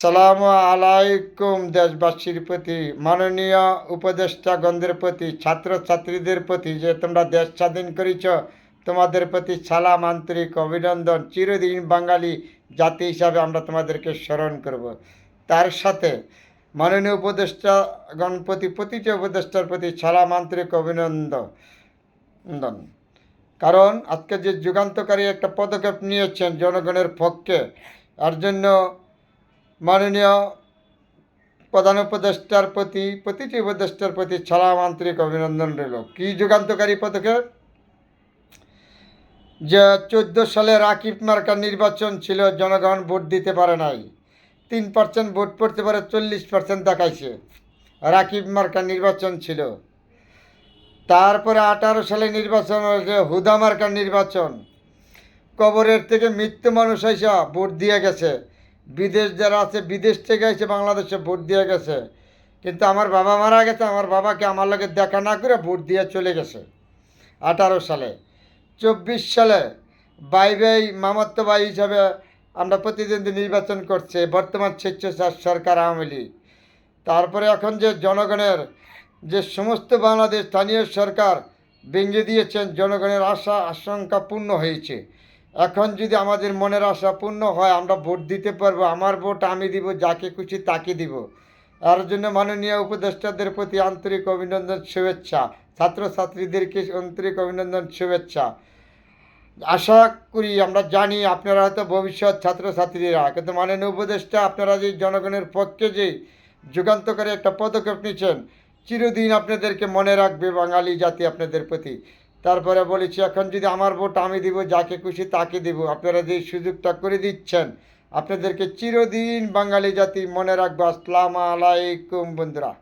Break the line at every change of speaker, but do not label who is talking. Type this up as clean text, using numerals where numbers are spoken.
সালামু আলাইকুম দেশবাসীর প্রতি, মাননীয় উপদেষ্টাগণদের প্রতি, ছাত্রছাত্রীদের প্রতি যে তোমরা দেশ স্বাধীন করেছ, তোমাদের প্রতি সালাম, আন্তরিক অভিনন্দন। চিরদিন বাঙালি জাতি হিসাবে আমরা তোমাদেরকে স্মরণ করব। তার সাথে মাননীয় উপদেষ্টাগণ প্রতিটি উপদেষ্টার প্রতি সালাম, আন্তরিক অভিনন্দন। কারণ আজকে যে যুগান্তকারী একটা পদক্ষেপ নিয়েছেন জনগণের পক্ষে, এর জন্য মাননীয় প্রধান উপদেষ্টার প্রতি, প্রতিটি উপদেষ্টার প্রতি সালাম, আন্তরিক অভিনন্দন রইল। কী যুগান্তকারী পদক্ষেপ? যে 14 সালে রাকিব মার্কার নির্বাচন ছিল, জনগণ ভোট দিতে পারে নাই। 3% ভোট পড়তে পারে, 40% দেখাইছে। রাকিব মার্কার নির্বাচন ছিল। তারপরে 18 সালে নির্বাচন হয়েছে হুদা মার্কার নির্বাচন। কবরের থেকে মৃত্যু মানুষ এসে ভোট দিয়ে গেছে। বিদেশ যারা আছে, বিদেশ থেকে এসে বাংলাদেশে ভোট দিয়ে গেছে। কিন্তু আমার বাবা মারা গেছে, আমার বাবাকে আমার লগে দেখা না করে ভোট দিয়ে চলে গেছে 18 সালে। 24 সালে ভাই মামাতো ভাই হিসাবে আমরা প্রতিদ্বন্দ্বী নির্বাচন করছে বর্তমান স্বেচ্ছাচার সরকার আওয়ামী লীগ। তারপরে এখন যে জনগণের যে সমস্ত বাংলাদেশ স্থানীয় সরকার ভেঙে দিয়েছেন, জনগণের আশা আশঙ্কা পূর্ণ হয়েছে। এখন যদি আমাদের মনের আশা পূর্ণ হয়, আমরা ভোট দিতে পারবো। আমার ভোট আমি দিব, যাকে খুশি তাকে দিব। এর জন্য মাননীয় উপদেষ্টাদের প্রতি আন্তরিক অভিনন্দন, শুভেচ্ছা। ছাত্রছাত্রীদেরকে আন্তরিক অভিনন্দন, শুভেচ্ছা। আশা করি, আমরা জানি আপনারা হয়তো ভবিষ্যৎ ছাত্রছাত্রীরা, কিন্তু মাননীয় উপদেষ্টা আপনারা যে জনগণের পক্ষে যে যুগান্তকারী একটা পদক্ষেপ নিচ্ছেন, চিরদিন আপনাদেরকে মনে রাখবে বাঙালি জাতি আপনাদের প্রতি। তারপরে বলেছি, এখন যদি আমার ভোট আমি দিব, যাকে খুশি তাকে দিব, আপনারা যে সুযোগটা করে দিচ্ছেন, আপনাদেরকে চিরদিন বাঙালি জাতি মনে রাখবে। আসসালামু আলাইকুম বন্ধুরা।